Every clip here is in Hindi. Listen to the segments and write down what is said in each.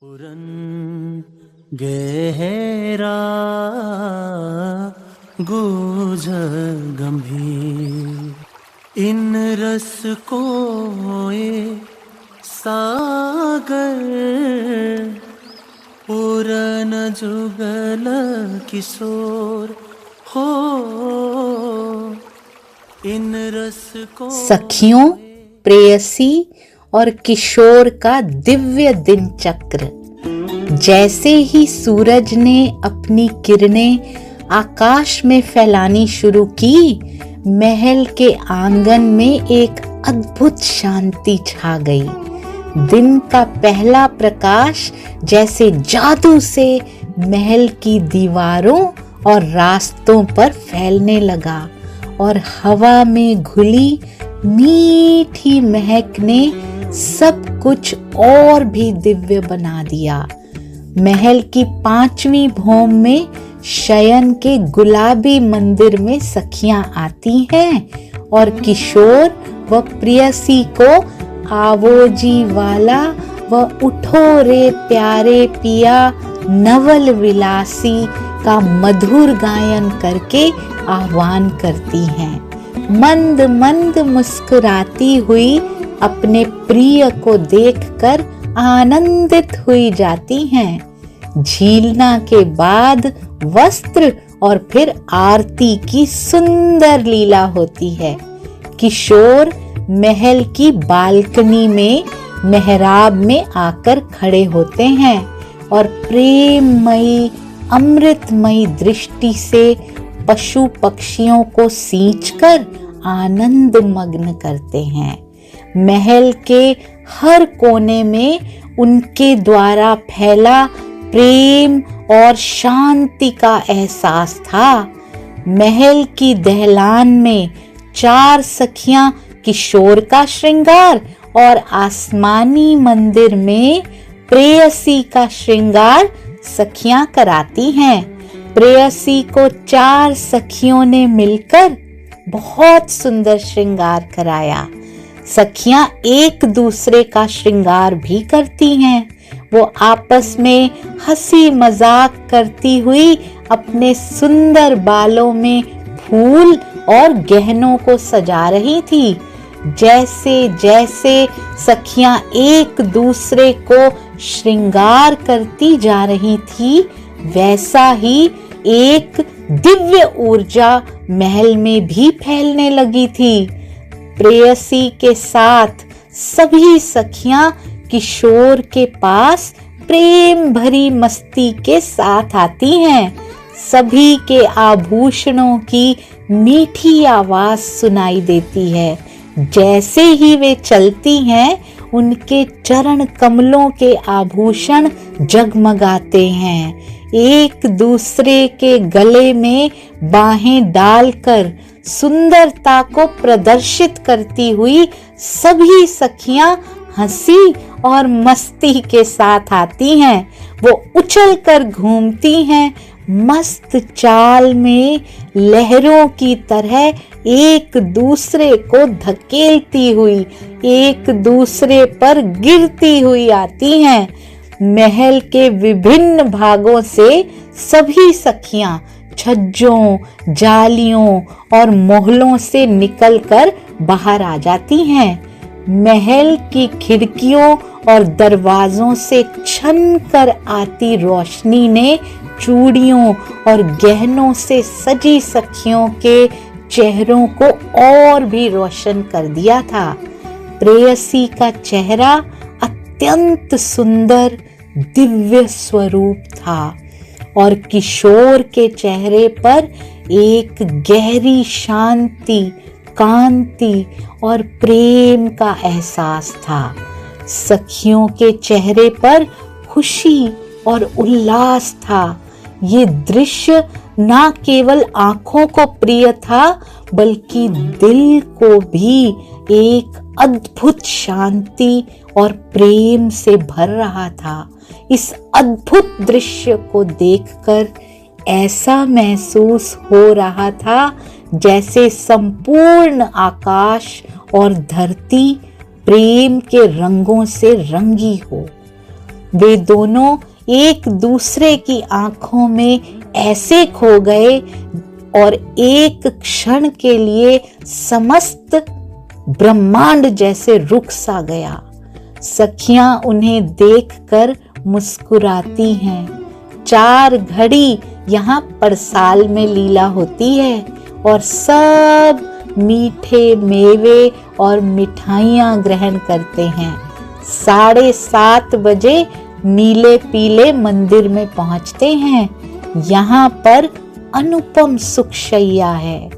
पूरन गहरा गुज गंभीर इन रस को सागर पूरन जुगल किशोर हो इन रस को। सखियों, प्रेयसी और किशोर का दिव्य दिन चक्र। जैसे ही सूरज ने अपनी किरणें आकाश में फैलानी शुरू की, महल के आंगन में एक अद्भुत शांति छा गई। दिन का पहला प्रकाश जैसे जादू से महल की दीवारों और रास्तों पर फैलने लगा और हवा में घुली मीठी महक ने सब कुछ और भी दिव्य बना दिया। महल की 5वीं भौम में शयन के गुलाबी मंदिर में सखियां आती हैं और किशोर व प्रेयसी को आवोजी वाला व उठो रे प्यारे पिया नवल विलासी का मधुर गायन करके आह्वान करती हैं। मंद मंद मुस्कुराती हुई अपने प्रिय को देखकर आनंदित हुई जाती हैं। झीलना के बाद वस्त्र और फिर आरती की सुंदर लीला होती है। किशोर महल की बालकनी में मेहराब में आकर खड़े होते हैं और प्रेममयी अमृतमयी दृष्टि से पशु पक्षियों को सींचकर आनंद मग्न करते हैं। महल के हर कोने में उनके द्वारा फैला प्रेम और शांति का एहसास था। महल की दहलान में 4 सखियां किशोर का श्रृंगार और आसमानी मंदिर में प्रेयसी का श्रृंगार सखियां कराती हैं। प्रेयसी को 4 सखियों ने मिलकर बहुत सुंदर श्रृंगार कराया। सखियां एक दूसरे का श्रृंगार भी करती हैं। वो आपस में हंसी मजाक करती हुई अपने सुंदर बालों में फूल और गहनों को सजा रही थी। जैसे जैसे सखियां एक दूसरे को श्रृंगार करती जा रही थी, वैसा ही एक दिव्य ऊर्जा महल में भी फैलने लगी थी। प्रेयसी के साथ सभी सखियां किशोर के पास प्रेम भरी मस्ती के साथ आती हैं। सभी के आभूषणों की मीठी आवाज सुनाई देती है। जैसे ही वे चलती हैं, उनके चरण कमलों के आभूषण जगमगाते हैं। एक दूसरे के गले में बाहें डालकर सुंदरता को प्रदर्शित करती हुई सभी सखियां हंसी और मस्ती के साथ आती हैं। वो उछलकर घूमती हैं, मस्त चाल में लहरों की तरह एक दूसरे को धकेलती हुई एक दूसरे पर गिरती हुई आती हैं। महल के विभिन्न भागों से सभी सखियां छज्जों, जालियों और मोहलों से निकलकर बाहर आ जाती हैं। महल की खिड़कियों और दरवाजों से छन कर आती रोशनी ने चूड़ियों और गहनों से सजी सखियों के चेहरों को और भी रोशन कर दिया था। प्रेयसी का चेहरा अत्यंत सुंदर दिव्य स्वरूप था और किशोर के चेहरे पर एक गहरी शांति, कांति और प्रेम का एहसास था। सखियों के चेहरे पर खुशी और उल्लास था। ये दृश्य ना केवल आंखों को प्रिय था, बल्कि दिल को भी एक अद्भुत शांति और प्रेम से भर रहा था। इस अद्भुत दृश्य को देखकर ऐसा महसूस हो रहा था जैसे संपूर्ण आकाश और धरती प्रेम के रंगों से रंगी हो। वे दोनों एक दूसरे की आंखों में ऐसे खो गए और एक क्षण के लिए समस्त ब्रह्मांड जैसे रुक सा गया। सखियां उन्हें देखकर मुस्कुराती हैं। 4 घड़ी यहाँ परसाल में लीला होती है और सब मीठे मेवे और मिठाइयाँ ग्रहण करते हैं। 7:30 बजे नीले पीले मंदिर में पहुंचते हैं। यहाँ पर अनुपम सुखशैया है।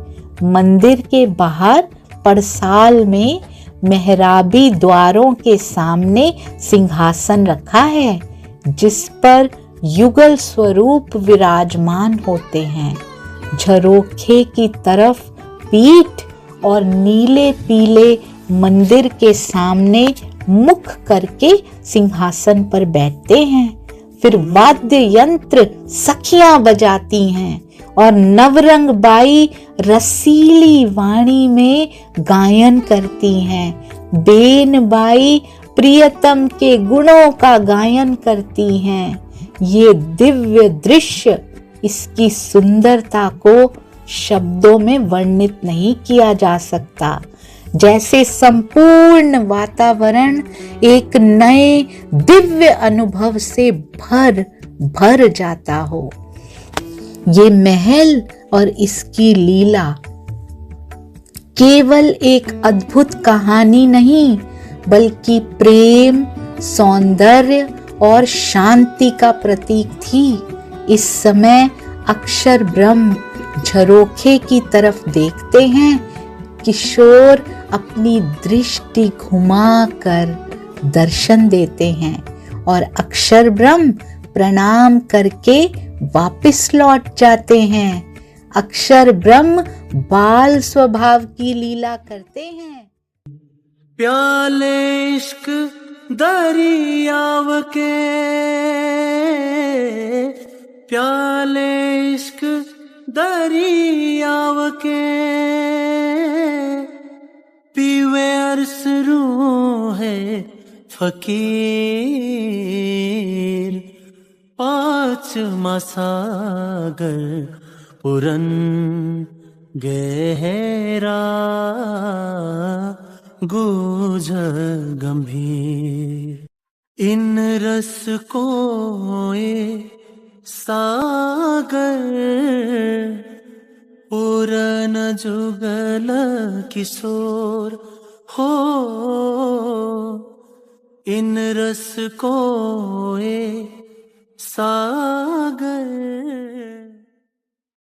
मंदिर के बाहर परसाल में मेहराबी द्वारों के सामने सिंहासन रखा है, जिस पर युगल स्वरूप विराजमान होते हैं। झरोखे की तरफ पीठ और नीले पीले मंदिर के सामने मुख करके सिंहासन पर बैठते हैं। फिर वाद्य यंत्र सखियां बजाती हैं और नवरंग बाई रसीली वाणी में गायन करती हैं। बेन बाई प्रियतम के गुणों का गायन करती हैं। ये दिव्य दृश्य, इसकी सुंदरता को शब्दों में वर्णित नहीं किया जा सकता। जैसे संपूर्ण वातावरण एक नए दिव्य अनुभव से भर जाता हो। ये महल और इसकी लीला केवल एक अद्भुत कहानी नहीं, बल्कि प्रेम, सौंदर्य और शांति का प्रतीक थी। इस समय अक्षर ब्रह्म झरोखे की तरफ देखते हैं। किशोर अपनी दृष्टि घुमाकर दर्शन देते हैं और अक्षर ब्रह्म प्रणाम करके वापस लौट जाते हैं। अक्षर ब्रह्म बाल स्वभाव की लीला करते हैं। प्याले इश्क दरियाव के, प्याले इश्क दरियाव के, पीवे अरस रूह है फकीर। 5 सागर पुरन गहरा गुज गंभीर। इन रस को सागर पूरन जुगल किशोर हो। इन रस को सागर